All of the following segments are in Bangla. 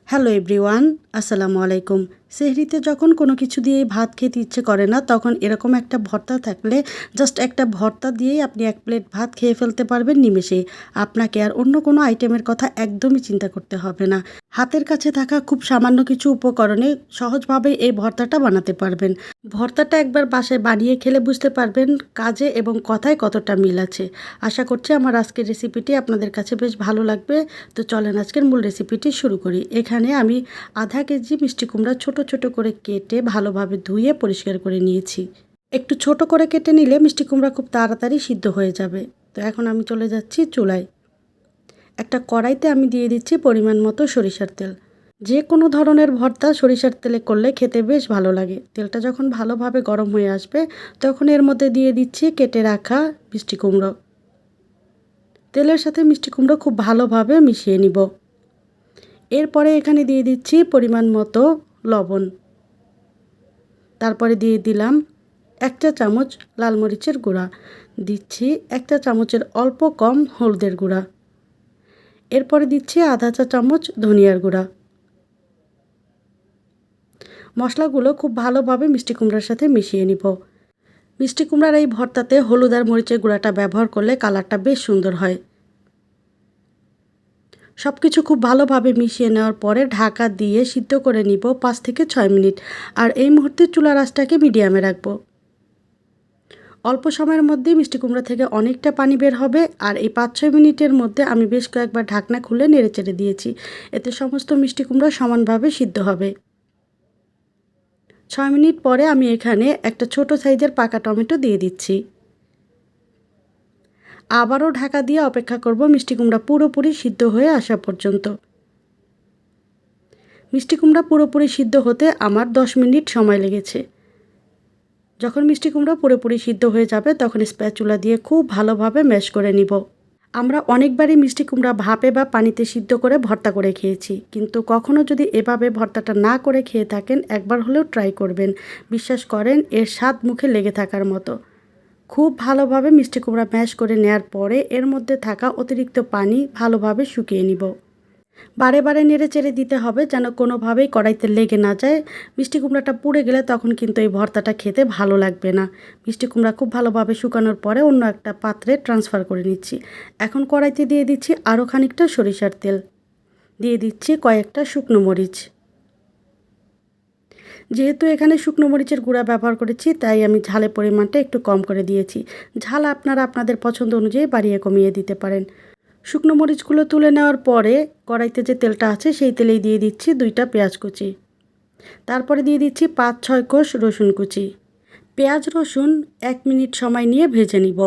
হ্যালো এভরিওয়ান, আসসালামু আলাইকুম। সেহরিতে যখন কোনো কিছু দিয়েই ভাত খেতে ইচ্ছে করে না, তখন এরকম একটা ভর্তা থাকলে জাস্ট একটা ভর্তা দিয়েই আপনি এক প্লেট ভাত খেয়ে ফেলতে পারবেন নিমেষেই। আপনাকে আর অন্য কোনো আইটেমের কথা একদমই চিন্তা করতে হবে না। হাতের কাছে থাকা খুব সামান্য কিছু উপকরণে সহজভাবে এই ভর্তাটা বানাতে পারবেন। ভর্তাটা একবার বাসায় বানিয়ে খেলে বুঝতে পারবেন কাজে এবং কথায় কতটা মিল আছে। আশা করছি আমার আজকের রেসিপিটি আপনাদের কাছে বেশ ভালো লাগবে। তো চলেন আজকের মূল রেসিপিটি শুরু করি। এখানে আমি আধা কেজি মিষ্টি কুমড়া ছোট ছোট করে কেটে ভালোভাবে ধুয়ে পরিষ্কার করে নিয়েছি। একটু ছোট করে কেটে নিলে মিষ্টি কুমড়া খুব তাড়াতাড়ি সিদ্ধ হয়ে যাবে। তো এখন আমি চলে যাচ্ছি চুলায়। একটা কড়াইতে আমি দিয়ে দিচ্ছি পরিমাণ মতো সরিষার তেল। যে কোনো ধরনের ভর্তা সরিষার তেলে করলে খেতে বেশ ভালো লাগে। তেলটা যখন ভালোভাবে গরম হয়ে আসবে, তখন এর মধ্যে দিয়ে দিচ্ছি কেটে রাখা মিষ্টি কুমড়ো। তেলের সাথে মিষ্টি কুমড়ো খুব ভালোভাবে মিশিয়ে নিব। এরপরে এখানে দিয়ে দিচ্ছি পরিমাণ মতো লবণ। তারপরে দিয়ে দিলাম 1 চা চামচ লাল মরিচের গুঁড়া, দিচ্ছি 1 চা চামচের অল্প কম হলুদের গুঁড়া, এরপরে দিচ্ছি আধা চা চামচ ধনিয়ার গুঁড়া। মশলাগুলো খুব ভালোভাবে মিষ্টি কুমড়ার সাথে মিশিয়ে নিব। মিষ্টি কুমড়ার এই ভর্তাতে হলুদ আর মরিচের গুঁড়াটা ব্যবহার করলে কালারটা বেশ সুন্দর হয়। সব কিছু খুব ভালোভাবে মিশিয়ে নেওয়ার পরে ঢাকা দিয়ে সিদ্ধ করে নিব 5 থেকে 6 মিনিট। আর এই মুহূর্তে চুলার আঁচটাকে মিডিয়ামে রাখবো। অল্প সময়ের মধ্যেই মিষ্টি কুমড়া থেকে অনেকটা পানি বের হবে। আর এই 5-6 মিনিটের মধ্যে আমি বেশ কয়েকবার ঢাকনা খুলে নেড়েচেড়ে দিয়েছি। এতে সমস্ত মিষ্টি কুমড়া সমানভাবে সিদ্ধ হবে। 6 মিনিট পরে আমি এখানে একটা ছোট সাইজের পাকা টমেটো দিয়ে দিচ্ছি। আবারও ঢাকা দিয়ে অপেক্ষা করব মিষ্টি কুমড়া পুরোপুরি সিদ্ধ হয়ে আসা পর্যন্ত। মিষ্টি কুমড়া পুরোপুরি সিদ্ধ হতে আমার 10 মিনিট সময় লেগেছে। যখন মিষ্টি কুমড়া পুরোপুরি সিদ্ধ হয়ে যাবে, তখন স্প্যাচুলা দিয়ে খুব ভালোভাবে ম্যাশ করে নিব। আমরা অনেকবারই মিষ্টি কুমড়া ভাপে বা পানিতে সিদ্ধ করে ভর্তা করে খেয়েছি, কিন্তু কখনো যদি এভাবে ভর্তাটা না করে খেয়ে থাকেন, একবার হলেও ট্রাই করবেন। বিশ্বাস করেন, এর স্বাদ মুখে লেগে থাকার মতো। খুব ভালোভাবে মিষ্টি কুমড়া ম্যাশ করে নেওয়ার পরে এর মধ্যে থাকা অতিরিক্ত পানি ভালোভাবে শুকিয়ে নিব। বারে বারে নেড়ে চেড়ে দিতে হবে যেন কোনোভাবেই কড়াইতে লেগে না যায়। মিষ্টি কুমড়াটা পুড়ে গেলে তখন কিন্তু এই ভর্তাটা খেতে ভালো লাগবে না। মিষ্টি কুমড়া খুব ভালোভাবে শুকানোর পরে অন্য একটা পাত্রে ট্রান্সফার করে নিচ্ছি। এখন কড়াইতে দিয়ে দিচ্ছি আরও খানিকটা সরিষার তেল, দিয়ে দিচ্ছি কয়েকটা শুকনো মরিচ। যেহেতু এখানে শুকনো মরিচের গুঁড়া ব্যবহার করেছি, তাই আমি ঝালের পরিমাণটা একটু কম করে দিয়েছি। ঝাল আপনারা আপনাদের পছন্দ অনুযায়ী বাড়িয়ে কমিয়ে দিতে পারেন। শুকনো মরিচগুলো তুলে নেওয়ার পরে কড়াইতে যে তেলটা আছে সেই তেলেই দিয়ে দিচ্ছি 2টা পেঁয়াজ কুচি। তারপরে দিয়ে দিচ্ছি 5-6 কোষ রসুন কুচি। পেঁয়াজ রসুন 1 মিনিট সময় নিয়ে ভেজে নিব।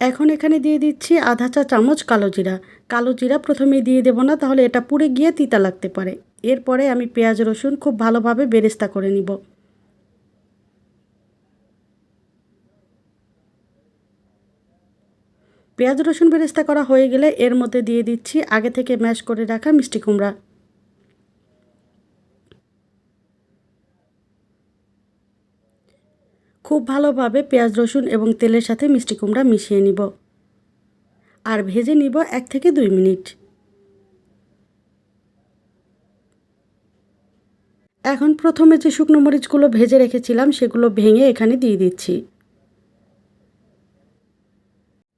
এখন এখানে দিয়ে দিচ্ছি আধা চা চামচ কালো জিরা। কালো জিরা প্রথমে দিয়ে দেব না, তাহলে এটা পুড়ে গিয়ে তিতা লাগতে পারে। এরপরে আমি পেঁয়াজ রসুন খুব ভালোভাবে বেরেস্তা করে নিব। পেঁয়াজ রসুন বেরেস্তা করা হয়ে গেলে এর মধ্যে দিয়ে দিচ্ছি আগে থেকে ম্যাশ করে রাখা মিষ্টি কুমড়া। খুব ভালোভাবে পেঁয়াজ রসুন এবং তেলের সাথে মিষ্টি কুমড়া মিশিয়ে নিব আর ভেজে নিব 1 থেকে 2 মিনিট। এখন প্রথমে যে শুকনো মরিচগুলো ভেজে রেখেছিলাম সেগুলো ভেঙে এখানে দিয়ে দিচ্ছি।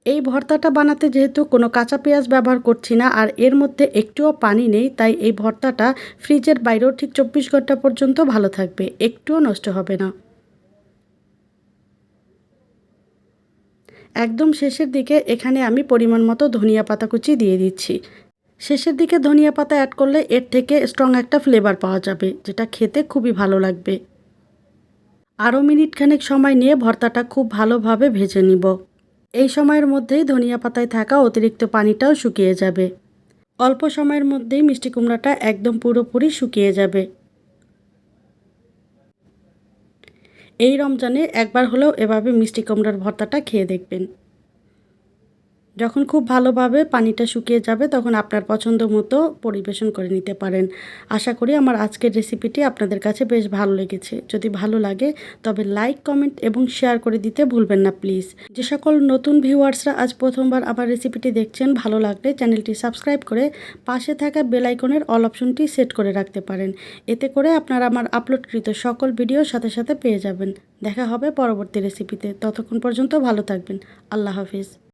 এই ভর্তাটা বানাতে যেহেতু কোনো কাঁচা পেঁয়াজ ব্যবহার করছি না আর এর মধ্যে একটুও পানি নেই, তাই এই ভর্তাটা ফ্রিজের বাইরেও ঠিক 24 ঘন্টা পর্যন্ত ভালো থাকবে, একটুও নষ্ট হবে না। একদম শেষের দিকে এখানে আমি পরিমাণ মতো ধনিয়া পাতা কুচি দিয়ে দিচ্ছি। শেষের দিকে ধনিয়া পাতা অ্যাড করলে এর থেকে স্ট্রং একটা ফ্লেভার পাওয়া যাবে, যেটা খেতে খুবই ভালো লাগবে। আরও মিনিট খানেক সময় নিয়ে ভর্তাটা খুব ভালোভাবে ভেজে নিব। এই সময়ের মধ্যেই ধনিয়া পাতায় থাকা অতিরিক্ত পানিটাও শুকিয়ে যাবে। অল্প সময়ের মধ্যেই মিষ্টি কুমড়াটা একদম পুরোপুরি শুকিয়ে যাবে। এই রমজানে একবার হলেও এভাবে মিষ্টি কুমড়ার ভর্তাটা খেয়ে দেখবেন। যখন খুব ভালোভাবে পানিটা শুকিয়ে যাবে তখন আপনার পছন্দ মতো পরিবেশন করে নিতে পারেন। আশা করি আমার আজকের রেসিপিটি আপনাদের কাছে বেশ ভালো লেগেছে। যদি ভালো লাগে তবে লাইক, কমেন্ট এবং শেয়ার করে দিতে ভুলবেন না প্লিজ। যে সকল নতুন ভিউয়ার্সরা আজ প্রথমবার আমার রেসিপিটি দেখছেন, ভালো লাগলে চ্যানেলটি সাবস্ক্রাইব করে পাশে থাকা বেল আইকনের অল অপশনটি সেট করে রাখতে পারেন। এতে করে আপনারা আমার আপলোডকৃত সকল ভিডিওর সাথে সাথে পেয়ে যাবেন। দেখা হবে পরবর্তী রেসিপিতে। ততক্ষণ পর্যন্ত ভালো থাকবেন। আল্লাহ হাফিজ।